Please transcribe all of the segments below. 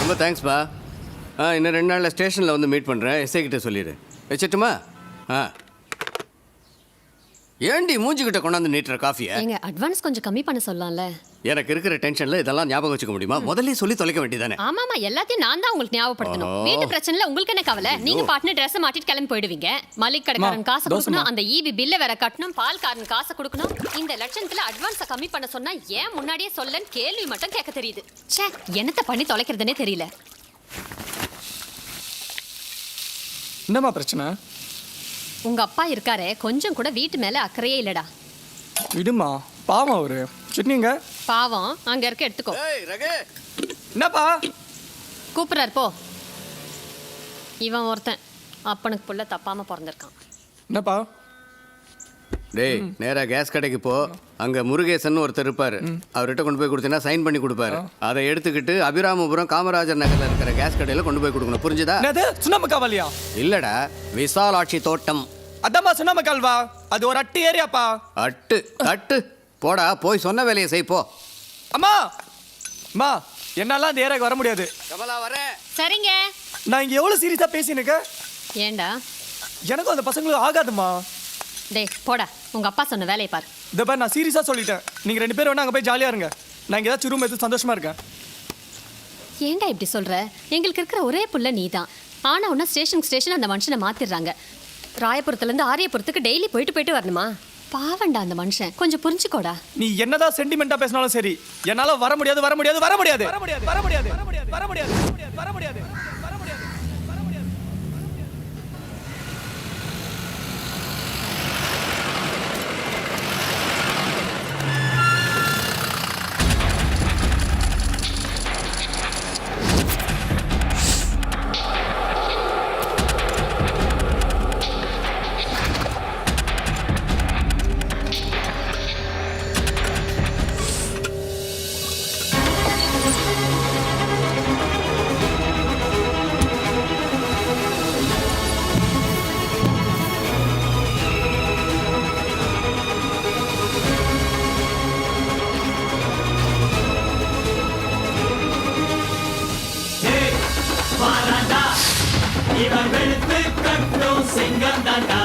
ரொம்ப தேங்க்ஸ்ப்பா. இன்னும் 2 நாளில் ஸ்டேஷனில் வந்து மீட் பண்ணுறேன். எஸ்ஐ கிட்ட சொல்லிடு. வச்சிட்டுமா? ஏண்டி மூஞ்சிக்கிட்ட கொண்டாந்து நீட்டுற காஃபியை? எங்க அட்வான்ஸ் கொஞ்சம் கம்மி பண்ண சொல்லலாம்ல. எனக்கு இருக்கிற டென்ஷன்ல இதெல்லாம் ஞாபகம் வச்சுக்க முடியுமா? முதல்ல சொல்லி தொலைக்க வேண்டியதானே. ஆமாமா, எல்லாத்தையும் நான் தான் உங்களுக்கு ஞாபகப்படுத்தணும். வீட்டு பிரச்சனைல உங்களுக்கு என்ன கவலை? நீங்க பாட்டுன்னு ட்ரெஸ் மாட்டிட்டு கிளம்பி போயிடுவீங்க. மளிகை கடைக்காரன் காசு கொடுக்கணும், அந்த ஈபி பில்ல வேற கட்டணும், பால்காரன் காசு கொடுக்கணும். இந்த லட்சணத்துல அட்வான்ஸை கம்மி பண்ண சொன்னா ஏன் முன்னாடியே சொல்லன்னு கேள்வி மட்டும் கேட்க தெரியுது. ச்சே, என்னத்த பண்ணி தொலைக்கிறதுனே தெரியல. என்னம்மா பிரச்சனை? உங்க அப்பா இருக்காரே, கொஞ்சம் கூட வீட்டு மேல அக்கறையே இல்லடா. விடுமா, பாவம் அவரு. சிட்னிங்க பாவம், அங்க இருக்க எடுத்துக்கோ. என்னப்பா கூப்பிடுறாரு போ. இவன் ஒருத்தன் அப்பனுக்கு புள்ள தப்பாம பிறந்திருக்கான். என்னப்பா? டேய், நேரா கேஸ் கடைக்கு போ. அங்க முருகேசன் ஒருத்தர் இருப்பாரு. அவர்கிட்ட கொண்டு போய் கொடுத்தீங்கன்னா சைன் பண்ணி கொடுப்பாரு. அதை எடுத்துக்கிட்டு அபிராமபுரம் காமராஜர் நகர்ல இருக்கிற கேஸ் கடையில கொண்டு போய் கொடுக்கணும். புரிஞ்சுதா? என்னது, சுண்ணாம்பு காவாலியா? இல்லடா, விசாலாட்சி தோட்டம். அதாம்மா சுண்ணாம்பு கால்வா. அது ஒரு அட்டு ஏரியாப்பா. அட்டு போடா, போய் சொன்ன வேலையை செய் போ. அம்மா அம்மா, என்னால அந்த ஏரியாக்கு வர முடியாது. கமலா வரேன். சரிங்க. நான் இங்க எவ்வளவு சீரியஸா பேசினுக்க. ஏண்டா? எனக்கும் அந்த பசங்களுக்கு ஆகாதுமா. டேய் போடா, உங்க அப்பா சொன்ன வேலையை பாரு. இந்த பாரு, நான் சீரியஸா சொல்லிட்டேன். நீங்க 2 பேரும் வேணா அங்க போய் ஜாலியா இருங்க. நான் இங்க ஏதாச்சும் ரூம் எடுத்து சந்தோஷமா இருக்கேன். ஏண்டா இப்படி சொல்ற? எங்களுக்கு இருக்கிற ஒரே புள்ள நீதான். ஆனா உன்ன ஸ்டேஷன் அந்த மனுஷனை மாத்திடுறாங்க. ராயபுரத்துல இருந்து ஆரியபுரத்துக்கு டெய்லி போயிட்டு வரணுமா? பாவண்டா அந்த மனுஷன், கொஞ்சம் புரிஞ்சுக்கோடா. நீ என்னதான் சென்டிமெண்டா பேசினாலும் சரி, என்னால வர முடியாது வர முடியாது வர முடியாது வர முடியாது வர முடியாது வர முடியாது வர முடியாது வர முடியாது வர முடியாது. இவன் வெளுத்து கட்டும் சிங்கம் தாண்டா.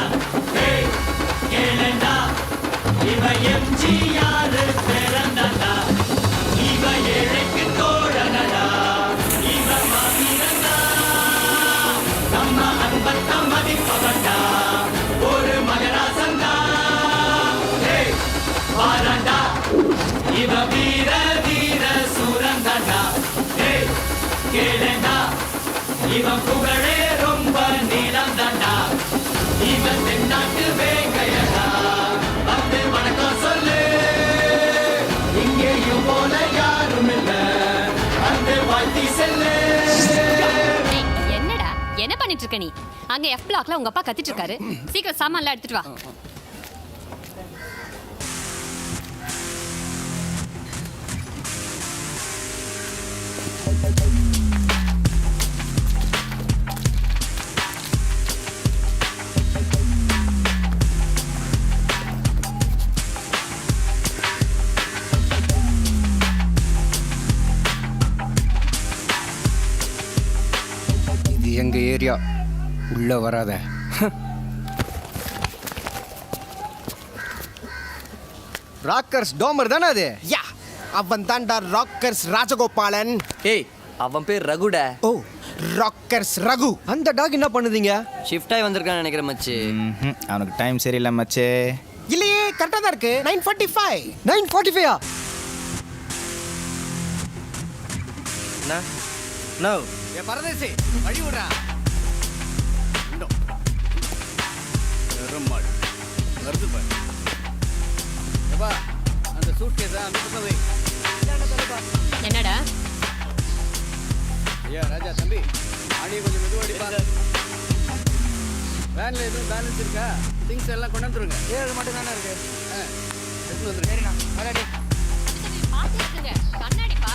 கேளண்டா, இவ எம்ஜிஆர் பிறந்தாண்டா. இவ ஏழைக்கு தோழனடா. இவ மாவீரன்டா, நம்ம அன்பத்த மதிப்பவன்டா. ஒரு மகராசன்டா. வாராண்டா, இவ வீர வீர சூரந்தாண்டா. கேளண்டா, இவன் புகழே ரொம்ப நீளம் தாண்டா. இவன் தென்னாட்டு வேங்கையடா. வந்து வணக்கம் சொல்லு, இங்கேயும் போல யாரும் இல்ல. வந்து வாழ்த்தி செல்லு. என்னடா என்ன பண்ணிட்டு இருக்க நீ? அங்க எஃப் பிளாக்ல உங்க அப்பா கத்திட்டு இருக்காரு. சீக்கிரம் சாமான்லாம் எடுத்துட்டு வா. எங்க ஏரியா, உள்ள வராத. ராக்கர்ஸ் டோமர் தானே அது? யா, அவன் தான்டா ராக்கர்ஸ் ராஜகோபாலன். ஏய், அவன் பேர் ரகுடா. ஓ, ராக்கர்ஸ் ரகு. அந்த டாக் என்ன பண்ணுதீங்க? ஷிஃப்ட் ஆகி வந்திருக்கான்னு நினைக்கிறேன் மச்சி. அவனுக்கு டைம் சரியில்லை மச்சே. இல்லையே, கரெக்டாக தான் இருக்கு. 9:45. 9:45. நோ ஏ பரதேசி, வழி விடுறா. பெருமாள் வருது பாரு. ஏப்பா, அந்த சூட் கேஸை அந்த பக்கம் வை. என்னடா? ஐயா ராஜா தம்பி, ஆடியை கொஞ்சம் மெதுவாடிப்பா. வேனில் எதுவும் பேலன்ஸ் இருக்கா? திங்ஸ் எல்லாம் கொண்டு வந்துருங்க. 7 மட்டும் தானே இருக்கு. எடுத்து வந்துருங்க. சரிண்ணா, வரடி. பாத்து இருக்குங்க, கண்ணாடிப்பா.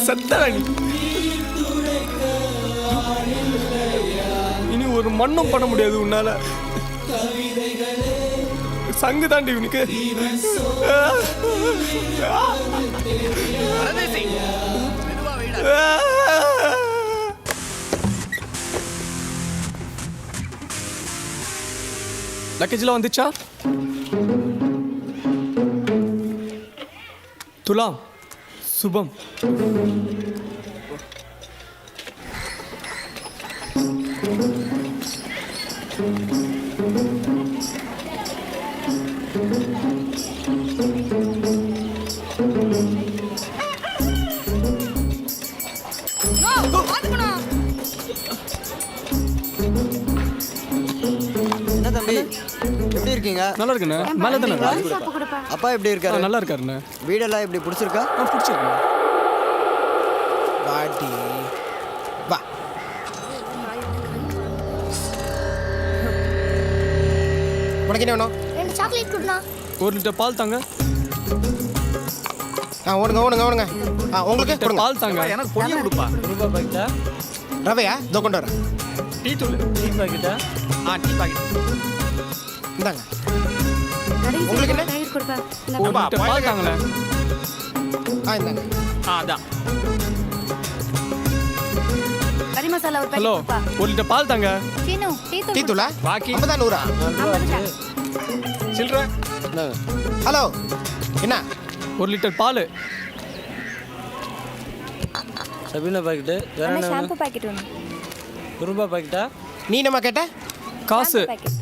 செத்தடா நீ. இனி ஒரு மண்ணும் பண்ண முடியாது உன்னால. சங்கு தாண்டி உனக்கு. லக்கேஜ்லாம் வந்துச்சா? துலாம், சுபம். என்ன தம்பி எப்படி இருக்கீங்க? நல்லா இருக்குண்ணே. மேலே தானே இருக்கு. அப்பா எப்படி இருக்காரு? நல்லா இருக்காருண்ணே. வீடெல்லாம் எப்படி பிடிச்சிருக்கா? பிடிச்சிருக்கு. பாட்டி வா. உனக்கு என்ன வேணும்? 2 சாக்லேட் குடுனா. 1 லிட்டர் பால் தாங்க. ஓடுங்க ஓடுங்க ஓடுங்க. உங்களுக்கு லிட்டர் கொடுங்க. பால் தாங்க. எனக்கு பொடியை கொடுப்பா. ரூபா பாக்கெட்டா? ரவையா? இதோ கொண்டு வரேன். டீ தூள். டீ பாக்கெட்டா? Tea packet. இந்தாங்க. கடைசி உங்களுக்கு என்ன? தயிர் கொடுப்பா. 1 லிட்டர் பால் தாங்களே. இந்தாங்க. அதான். கறி மசாலா ஒரு ஹலோ, பாக்கெட் கொடுப்பா. 1 லிட்டர் பால் தாங்க. சீனு டீ டீ தூளா? பாக்கி 50 100. சில்லற. ஹலோ என்ன? 1 லிட்டர் பால். சபீனா பாக்கெட்டு. வேற என்ன என்ன? ஷாம்பு பாக்கெட் ஒன்று. ரூபா பாக்கெட்டா? நீ என்னம்மா கேட்ட? காசு. பாக்கெட்.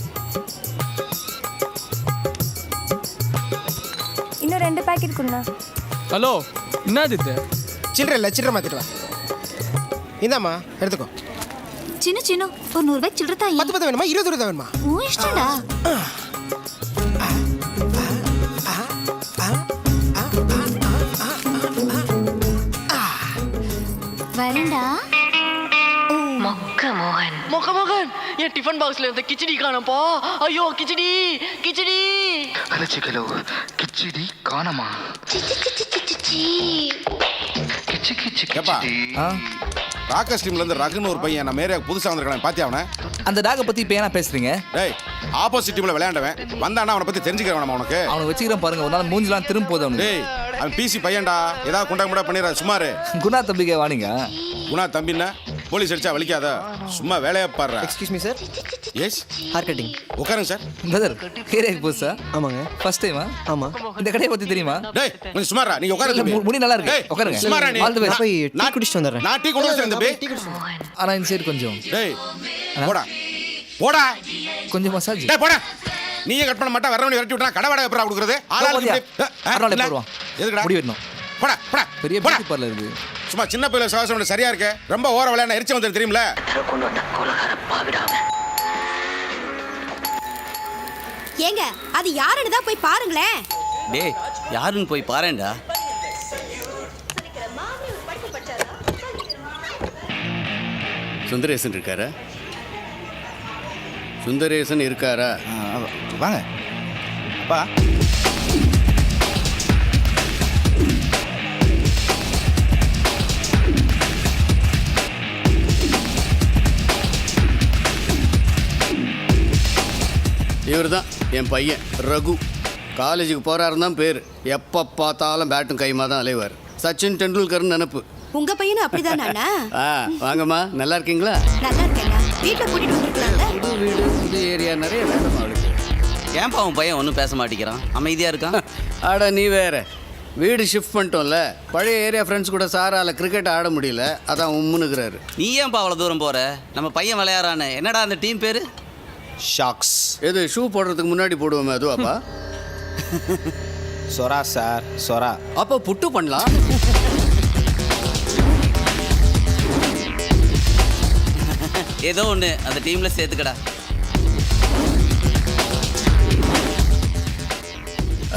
இன்னும் 2 பாக்கெட் குடுனா. ஹலோ, என்னது இது? சில்லற இல்லை, சில்லற மாத்திட்டு வா. இந்தாம்மா எடுத்துக்கோ. சின்ன சின்ன ஒரு 100 ரூபாய்க்கு சில்லற தாயி. 10 வேணுமா 20 வேணுமா? ஓ இஷ்டம்டா. வரேன்டா. மொகமகன் என் டிஃபன் பாக்ஸ்ல இருந்த கிச்சடி காணப்பா. ஐயோ கிச்சடி கிச்சடி. அலச்சிக்கலோ கிச்சடி காணமா. கிச்சு கிச்சு ஏப்பா ஆ ராக்கஸ் டீம்ல இருந்து ரகுன்னு ஒரு பையன் நம்ம ஏரியாவுக்கு புதுசா வந்திருக்கான். பாத்தியா அவனை? அந்த டாகை பற்றி இப்போ ஏன்னா பேசுகிறீங்க? டேய், ஆப்போசிட் டீம்ல விளையாண்டவன் வந்தானா அவனை பத்தி தெரிஞ்சுக்க வேணாமா உனக்கு? அவனை வச்சுக்கிறேன் பாருங்க, ஒரு நாள் மூஞ்சிலாம் திரும்ப போகுது அவனுக்கு. டேய், அவன் பிசி பையன்டா. ஏதாவது குண்டா முண்டா பண்ணிடுற சுமாரு. குணா தம்பிக்கே வாணிங்க. குணா தம்பின்னா போலீஸ் அடிச்சா வலிக்காத. சும்மா வேலையை பாடுற. Excuse me sir. Yes, hair cutting. உட்காருங்க சார். பிரதர் ஏரியாக்கு புதுசா? ஆமாங்க. ஃபர்ஸ்ட் டைமா? ஆமா. இந்த கடையை பற்றி தெரியுமா? டேய், கொஞ்சம் சுமாரா. நீங்க இல்ல, உட்காருங்க. முடி நல்லா இருக்கு. டேய், உட்காருங்க. சுமாரா நீ. All the best. போய் டீ குடிச்சிட்டு வந்துடுறேன். நான் டீ கொண்டு வந்து தம்பி. ஆனால் இந்த சைடு கொஞ்சம் டேய், போடா போடா. கொஞ்சம் மசாஜ். டேய் போடா. நீயே கட் பண்ண மாட்டா, வரவனி விரட்டி விட்டா கடை வாடகை எப்பறா கொடுக்குறது? அருணாளே போடுவான். எதுக்குடா? முடி வெட்டணும். போடா போடா. பெரிய போடா. பியூட்டி பார்லர் இருக்கு. சும்மா சின்ன பையில சுவாசம் சரியா இருக்கு. ரொம்ப ஓர விளையாட எரிச்சு வந்து தெரியுமில. ஏங்க அது யாருன்னு தான் போய் பாருங்களேன். டேய் யாருன்னு போய் பாருடா. சுந்தரேசன் இருக்காரா? சுந்தரேசன் இருக்காரா? வாங்க அப்பா. இவர் தான் என் பையன் ரகு. காலேஜுக்கு போகிறாருன்னு தான் பேர். எப்போ பார்த்தாலும் பேட்டும் கைமா தான் அலைவார். சச்சின் டெண்டுல்கர்னு நினப்பு. உங்க பையனும் அப்படிதானா? வாங்கம்மா, நல்லா இருக்கீங்களா? நல்லா இருக்கேங்க. வீட்டுல கூட்டிட்டு வந்திருக்கலாம்ல. புது வீடு, புது ஏரியா, நிறைய வேணும் அவளுக்கு. ஏன்பா அவன் பையன் ஒன்றும் பேச மாட்டேங்கிறான், அமைதியாக இருக்கான்? ஆட நீ வேற. வீடு ஷிஃப்ட் பண்ணிட்டோம்ல, பழைய ஏரியா ஃப்ரெண்ட்ஸ் கூட சாரால கிரிக்கெட் ஆட முடியல, அதான் உம்முனுக்குறாரு. நீ ஏன்பா அவ்வளோ தூரம் போகிற? நம்ம பையன் விளையாடுறான்னு. என்னடா அந்த டீம் பேர்? ஷாக்ஸ். எது ஷூ போடுறதுக்கு முன்னாடி போடுவோமே அதுவாப்பா? சொரா சார், சொரா. அப்போ புட்டு பண்ணலாம். ஏதோ ஒன்று அந்த டீமில் சேர்த்துக்கடா.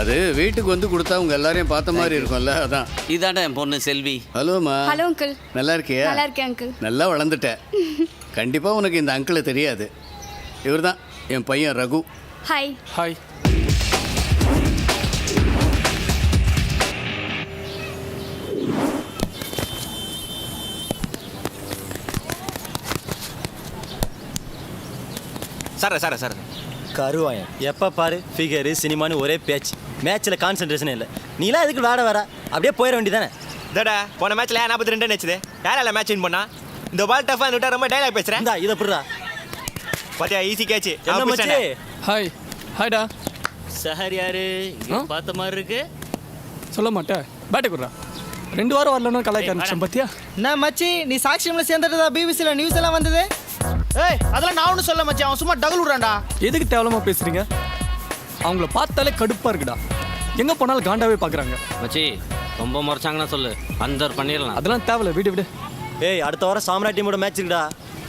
அது வீட்டுக்கு வந்து கொடுத்தா உங்க எல்லாரையும் பார்த்த மாதிரி இருக்கும்ல, அதான். இதாண்டா என் பொண்ணு செல்வி. ஹலோமா. Hello uncle. நல்லா இருக்கியா? நல்லா இருக்கேன் அங்கிள். நல்லா வளர்ந்துட்ட. கண்டிப்பா உனக்கு இந்த அங்கிளை தெரியாது. இவர் தான் என் பையன் ரகு. ஹாய். ஹாய். சார் கருவாயன் எப்போ பாரு ஃபிகரு சினிமான்னு ஒரே பேச்சு மேட்ச்சில் கான்சென்ட்ரேஷனே இல்லை நீலாம் எதுக்கு விளாட வர அப்படியே போயிட வேண்டியதானே டேடா போன மேட்ச்ல 42 வச்சுது யாரால மேட்ச் வின் பண்ணா இந்த பால் டஃபா விட்டா ரொம்ப டைலாக் பேசுறேன் இந்தா இதை புடுறா பாத்தியா ஈஸி கேட்ச் என்ன மச்சி ஹாய் ஹாய்டா சஹர் யாரு பார்த்த மாதிரி இருக்கு சொல்ல மாட்டேன் பேட்டை குடுறா 2 வாரம் வரலன்னு கலாய்க்க ஆரம்பிச்சேன் பாத்தியா நான் மச்சி நீ சாட்சியம்ல சேர்ந்துட்டதா பிபிசில நியூஸ் எல்லாம் வந்தது ஏய் அதெல்லாம் நான் ஒன்றும் சொல்ல மச்சி அவன் சும்மா டகுல் விடுறான்டா எதுக்கு தேவலமா பேசுறீங்க அவங்கள பார்த்தாலே கடுப்பா இருக்குடா எங்க போனாலும் காண்டாவே பாக்குறாங்க மச்சி ரொம்ப முறைச்சாங்கன்னா சொல்லு அந்தர் பண்ணிடலாம் அதெல்லாம் தேவையில்ல விடு ஏய் அடுத்த வாரம் சாம்ரா டீமோட மேட்ச் இருக்குடா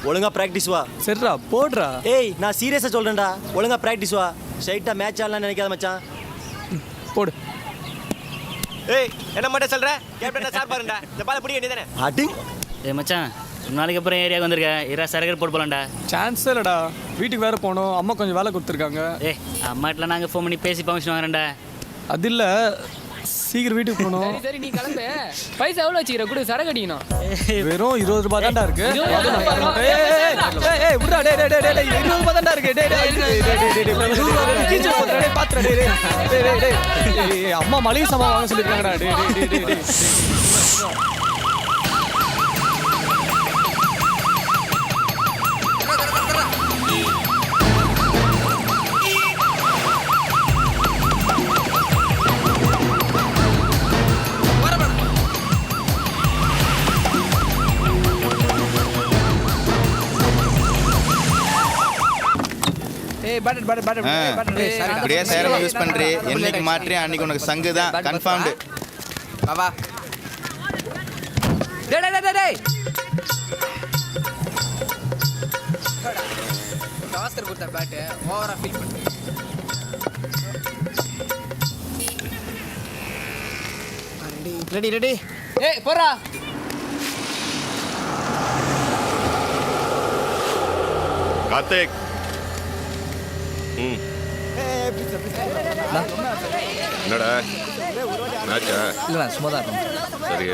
ஒழுங்கா பிராக்டிஸ் வா சரிடா போடுறா ஏய் நான் சீரியஸா சொல்றேன்டா ஒழுங்கா பிராக்டிஸ் வா ஸ்ட்ரைட்டா மேட்ச் ஆடலாம்னு நினைக்காத மச்சான் போடு ஏய் என்ன மட்டும் சொல்ற கேப்டன் சார் பாருடா இந்த பால் பிடி வேண்டியதானே அடி ஏய் மச்சான் 2 நாளைக்கு அப்புறம் ஏரியாவுக்கு வந்திருக்கேன் இரா சரகர் போட்டு போலாம்டா சான்ஸே இல்லடா வீட்டுக்கு வேற போகணும் அம்மா கொஞ்சம் வேலை கொடுத்துருக்காங்க ஏய் அம்மாட்டில் நாங்கள் ஃபோன் பண்ணி பேசி பர்மிஷன் வாங்குறேன்டா அது இல்லை சீக்கிரம் வீட்டுக்கு போகணும் சரி நீ கிளம்பு பைசா எவ்வளோ வச்சுக்கிற கூட சரக்கு அடிக்கணும் வெறும் 20 ரூபாய் தான்டா இருக்கு விடுடா டேய் 20 ரூபாய் தான்டா இருக்கு டேய் அம்மா மளிகை சாமான் வாங்க சொல்லிருக்காங்கடா டேய் இப்படியே சேரம் யூஸ் பண்றீ என்னைக்கு மாற்றி அன்னைக்கு உனக்கு சங்கு தான் கன்ஃபார்ம்டு வா டேய் காஸ்கர் கொடுத்த பேட் ஓவரா ஃபீல் பண்ணு ரெடி ஏய் போறா கார்த்திக் என்னடா மேட்சா இல்லை சும்மா தான் இருக்கும் சரி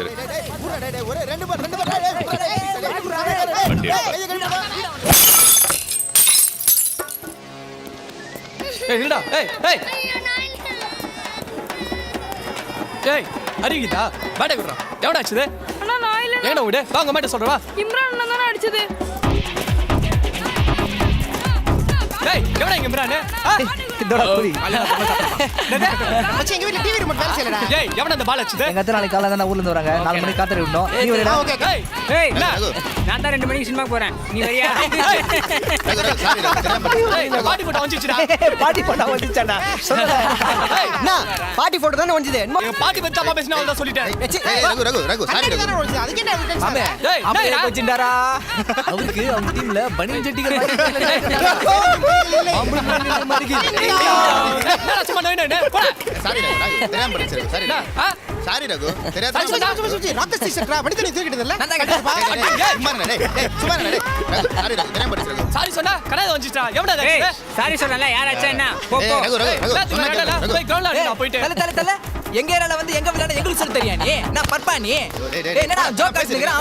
ஏய் அறிவிதா பேட்டை குடுறா எவடா அடிச்சது அண்ணா நான் இல்ல ஏடா விடு வாங்க மேட்ட சொல்றவா இம்ரான் அண்ணா தானே அடிச்சது ஏய் எவடா இம்ரான் இதோட புடி மச்சி எங்க வீட்ல டிவி ரிமோட் வேலை செய்யலடா ஏய் எவடா அந்த பால் அடிச்சது எங்க அத்தை நாளைக்கு காலையில தான் ஊர்ல இருந்து வராங்க 4 மணிக்கு காத்துட்டு விடணும் நீ வரடா ஓகே ஏய் நான் தான் 2 மணிக்கு சினிமா போறேன் நீ வரியா பாட்டி போட்டு வந்துச்சுடா பாட்டி போட்டோ வந்துச்சாடா என்ன பாட்டி போட்டோ தானே வந்துது எங்க பாட்டி பத்தி தப்பா பேசினா அவளதான் சொல்லிட்டேன் ரகு சாரி ரகு அதுக்கு என்ன டென்ஷன் ஏய் அப்படியே வச்சிண்டாரா அவருக்கு அவங்க டீம்ல பனியன் ஜட்டிகள் என்னடா சும்மா நோய் போடா சாரி ரகு தெரியாம படிச்சது சாரி சாரி ரகு தெரியாத ராக்கஸ் டீஷர்ட்ரா படி தண்ணி தூக்கிட்டதல்ல சும்மா நடே சும்மா நடே சாரி ரகு தெரியாம படிச்சது சாரி சொன்னா கடாத வந்துச்சுடா எவடா அது சாரி சொல்லல யார் அடிச்சா என்ன போ போ ரகு போய் கிரவுண்ட்ல நான் போயிட்டு தல எங்க ஏரியால வந்து எங்க விளையாட எங்களுக்கு சொல்ல தெரியா நீ நான் பர்பா நீ என்னடா ஜோக் அடிச்சுக்கற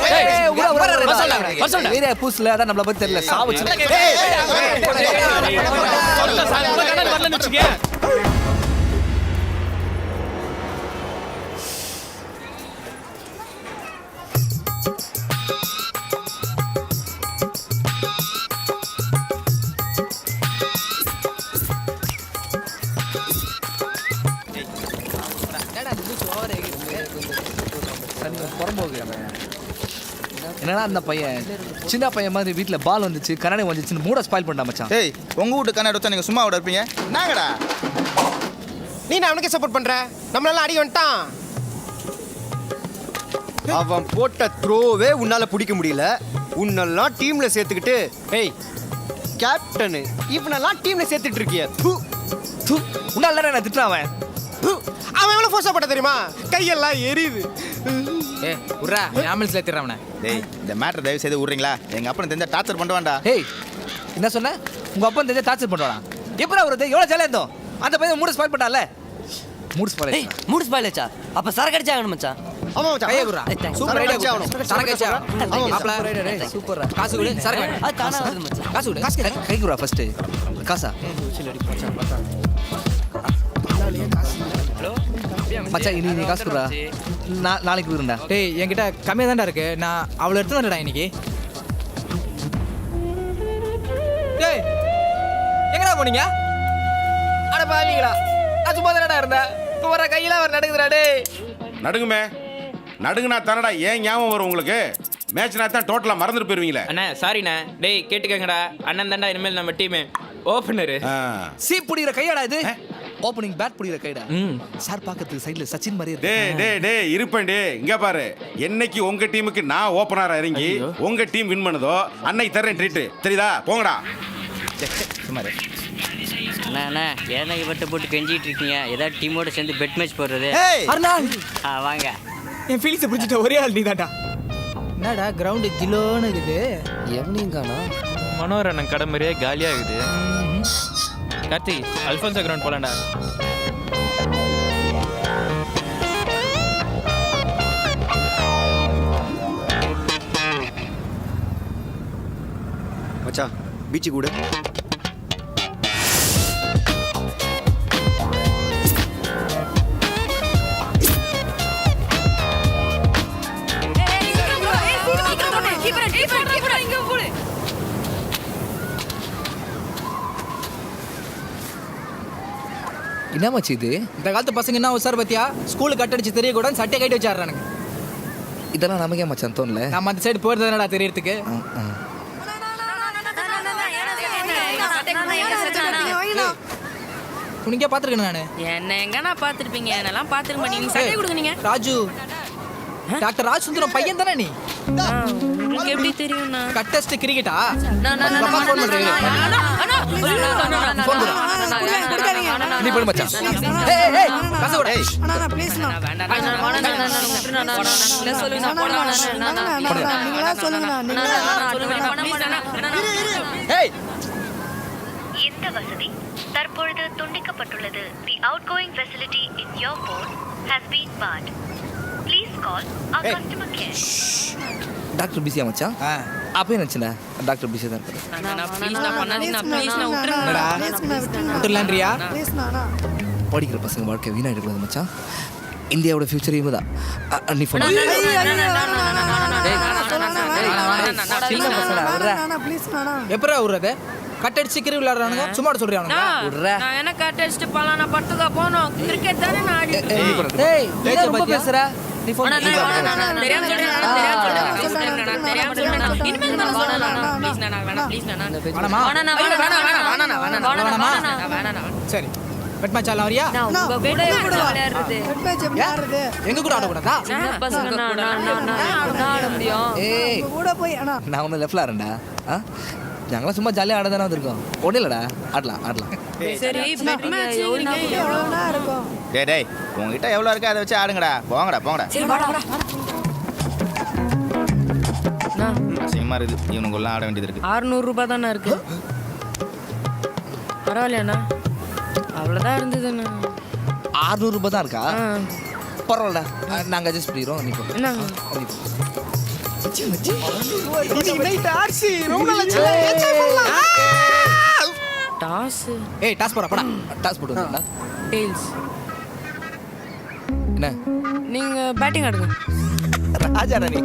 அவன் வீரே பூஸ்ல அத நம்மள பத்தி தெரியல சாவுச்சு வரலன்னு வச்சுக்க என்னடா அந்த பையன் சின்ன பையன் மாதிரி வீட்ல பால் வந்துச்சு கண்ணாடி வந்துச்சுன்னு மூட ஸ்பாயில் பண்ணா மச்சான் ஏய் உங்க வீட்டு கண்ணாடி வச்சா நீங்க சும்மா விட இருப்பீங்க நாங்கடா நீ நான் அவனுக்கே சப்போர்ட் பண்ற நம்மளால அடி வந்துட்டான் அவன் போட்ட த்ரோவே உன்னால பிடிக்க முடியல உன்னெல்லாம் டீம்ல சேர்த்துக்கிட்டு ஏய் கேப்டன் இவனெல்லாம் டீம்ல சேர்த்துட்டு இருக்கிய உன்னால நான் திட்டுறான் அவன் அவன் எவ்வளவு ஃபோர்ஸா போட்ட தெரியுமா கையெல்லாம் எரியுது ஏய் உர்ரா ஆம்புலன்ஸ்ல ஏத்திறானே டேய் இந்த மேட்டர் தயவு செய்து விடுறீங்களா எங்க அப்பா தெரிஞ்ச டார்ச்சர் பண்ண வேண்டாம் ஏய் என்ன சொன்ன உங்க அப்பா தெரிஞ்ச டார்ச்சர் பண்றானா எப்பறா வருது எவ்வளவு ஜாலியா இருந்தோம் அந்த பையன் மூட ஸ்பாயில் பண்ணால மூட ஸ்பாயில் மூடு ஸ்பாயில் ஆச்சா அப்ப சரக்கு அடிச்சாங்க மச்சான் ஆமா மச்சான் கையை குடுறா. சூப்பர் ஐடியா சரக்கு ஆகணும். சரக்கு அடிச்சா. ஆமா மாப்ள. சூப்பரா. காசு கொடு. சரக்கு வேணும். அது தானா வருது மச்சான். காசு கொடு. கை குடுறா ஃபர்ஸ்ட். காசா மச்சான் நீ காசு குடுறா. நாளைக்கு குடுறேன்டா. டேய் என்கிட்ட கம்மியா தான்டா இருக்கு. நான் அவ்வளவு எடுத்து வரடா இன்னைக்கு. டேய் எங்கடா போனீங்க? அட பாவீங்களா. நான் சும்மா தானடா இருந்தேன். இப்போ வர கையில அவர் நடக்குதுடா டேய். நடுங்குமே நடுங்குனா தானடா ஏன் ஞாபகம் வரும் உங்களுக்கு? மேட்ச்னா தான் டோட்டலா மறந்துட்டு போயிருவீங்களே. அண்ணா சாரிண்ணா. டேய் கேட்டுக்கங்கடா. அண்ணன் தான்டா இனிமேல் நம்ம டீம் ஓபனரு. சி புடிற கையாடா இது. ஓப்பனிங் பேட் புடிற கைடா. சார் பாக்கிறதுக்கு சைடுல சச்சின் மாதிரி இருக்கு. டேய் இருப்பேன்டே. இங்க பாரு, என்னைக்கு உங்க டீமுக்கு நான் ஓபனரா இறங்கி உங்க டீம் வின் பண்ணதோ அன்னைக்கு தரேன் ட்ரீட். தெரியுதா? போங்கடா. சுமாரு அண்ணா ஏன்னா இவர்கிட்ட போட்டு கெஞ்சிட்டு இருக்கீங்க. ஏதாவது டீமோட சேர்ந்து பெட் மேட்ச் போடுறது. அர்லான் வாங்க. என் ஃபீலிங்ஸை புரிஞ்சுட்ட ஒரே ஆள் நீ தான்டா. என்னடா கிரவுண்டு ஜிலோன்னு இருக்குது. எவனையும் காணா. மனோர் அண்ணன் கடை மாதிரியே காலியா இருக்குது. கார்த்தி அல்ஃபோன்சா கிரவுண்ட் போலாம்டா. மச்சான் பீச்சு கூட என்ன மச்சி இது? இந்த காலத்து பசங்க என்ன உசார் பத்தியா? ஸ்கூலுக்கு கட்டடிச்சு தெரியக்கூடாது சட்டை கட்டி வச்சாடுறானுங்க. இதெல்லாம் நமக்கே மச்சான் தோணல. நம்ம அந்த சைடு போறது தானடா தெரியறதுக்கு. உனக்கே பாத்துருக்கேன் நானு. என்ன எங்க நான் பாத்துருப்பீங்க? என்னெல்லாம் பாத்துக்க மாட்டீங்க. சட்டை கொடுங்க நீங்க. ராஜு டாக்டர் ராஜ் சுந்தரம் பையன் தானே நீ? உங்களுக்கு எப்படி தெரியும்ண்ணா? கட்டஸ்ட் கிரிக்கெட்டா? நீ போடு மச்சான். இந்த வசதி தற்பொழுது துண்டிக்கப்பட்டுள்ளது. The outgoing facility in your phone has been barred. Please call our customer care. Doctor பிஸியா மச்சான்? அப்பயே நினைச்சேன் டாக்டர் பிஸியா தான் இருப்பாரு. படிக்கிற பசங்க வாழ்க்கை வீணாயிடக்கூடாது மச்சான். இந்தியாவோட ஃபியூச்சர் இவங்க தான். நீ ஃபோன் எப்பரா விடுறது? கட்டடிச்சு கிரி விளையாடுறானுங்க. சும்மா சொல்றானுங்க. நான் என்ன கட்டடிச்சிட்டு பலானா படுத்துக்க போனோம். கிரிக்கெட் தானே நான் ஆடி. டேய் ஏய் ரொம்ப பேசுற. நீ ஃபோன் தெரியாம சொல்றேன். தெரியாம சொல்றேன். இனிமேல் நான் சொல்லலாம். ப்ளீஸ் நான் வேணாம். ப்ளீஸ் நான் சரி பெட் மேட்ச் ஆடலாம் வரியா? உங்க கூட விளையாடுறது. பெட் மேட்ச் எப்படி ஆடுறது? எங்க கூட ஆட கூடாதா? பசங்க நான் ஆட முடியும். ஏய் கூட போய் அண்ணா நான் ஒன்றும் லெஃப்டில் ஆடுறேன்டா. நாங்களாம் சும்மா ஜாலியாக ஆட தானே வந்திருக்கோம். ஒன்றும் இல்லைடா, ஆடலாம். சரி பெட் மேட்ச் எவ்வளோனா இருக்கும்? டேய் உங்ககிட்ட எவ்வளோ இருக்கோ அதை வச்சு ஆடுங்கடா. போங்கடா. சரி வாடா. அசிங்கமாக இருக்குது. இவனுக்குலாம் ஆட வேண்டியது இருக்கு. 600 ரூபாய் தானே இருக்கு. பரவாயில்லையாண்ணா? அவ்வளோதான் இருந்ததுண்ணா. 600 ரூபாய் தான் இருக்கா? பரவாயில்லடா, நாங்கள் அட்ஜஸ்ட் பண்ணிடுறோம். நீ போ. டாஸ். ஏய் டாஸ் போறா போடா. டாஸ் போட்டு வரேன்டா. டெயில்ஸ். என்ன நீங்க பேட்டிங் ஆடுங்க. ராஜா ராணி.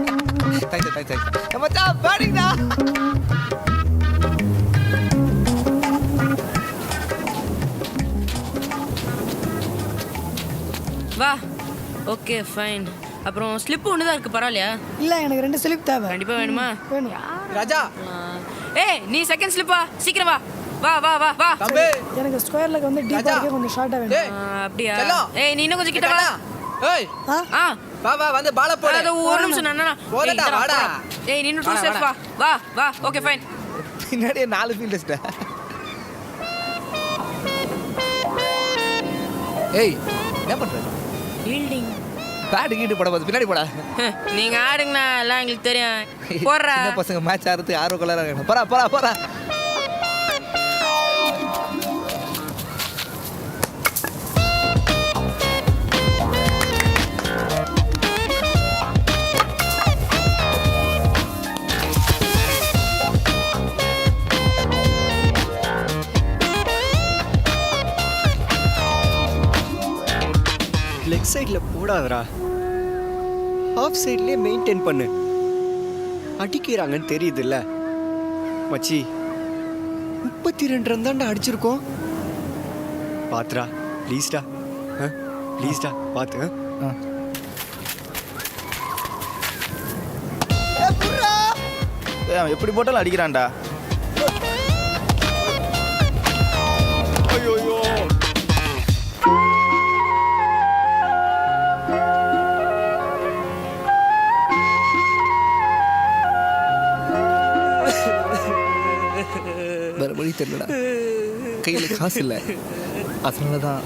தேங்க்ஸ். மச்சான் பேட்டிங்டா. வா. Okay fine. அப்புறம் ஸ்லிப் ஒன்று தான் இருக்கு. பரவாயில்லையா? இல்ல எனக்கு 2 ஸ்லிப் தேவை. கண்டிப்பா வேணுமா? வேணும். ராஜா ஏய் நீ செகண்ட் ஸ்லிப்பா? சீக்கிரம் வா. வா. தம்பி எனக்கு ஸ்கொயர்ல வந்து டீப்பா இருக்க கொஞ்சம் ஷார்ட்டா வேணும். டேய் அப்படியா? செல்லம். ஏய் நீ இன்னும் கொஞ்சம் கிட்ட வா. ஏய் ஆ வா வந்து பால போடு. அது ஒரு நிமிஷம் நானா. போடா வாடா. ஏய் நீ இன்னும் 2 ஸ்டெப்ஸ் வா. Okay fine. பின்னாடியே 4 ஃபீல்டர்ஸ்டா. ஏய் என்ன பண்ற? ஃபீல்டிங். பேட் கீட்டு போட போது பின்னாடி போடா. நீங்க ஆடுங்கண்ணா, எல்லாம் எங்களுக்கு தெரியும். போடுறா. சின்ன பசங்க மேட்ச் ஆடுறதுக்கு ஆர்வம் கலராக. போறா. சைடில் போடாதடா, ஆஃப் சைட்லேயே மெயின்டைன் பண்ணு. அடிக்கிறாங்கன்னு தெரியுதுல்ல மச்சி. 32 ரன் தான்டா அடிச்சிருக்கோம். பாத்துடா ப்ளீஸ்டா, ப்ளீஸ்டா பார்த்து. அவன் எப்படி போட்டாலும் அடிக்கிறான்டா. வேற வழி தெரியலடா, கையில் காசு இல்லை, அதனால தான்.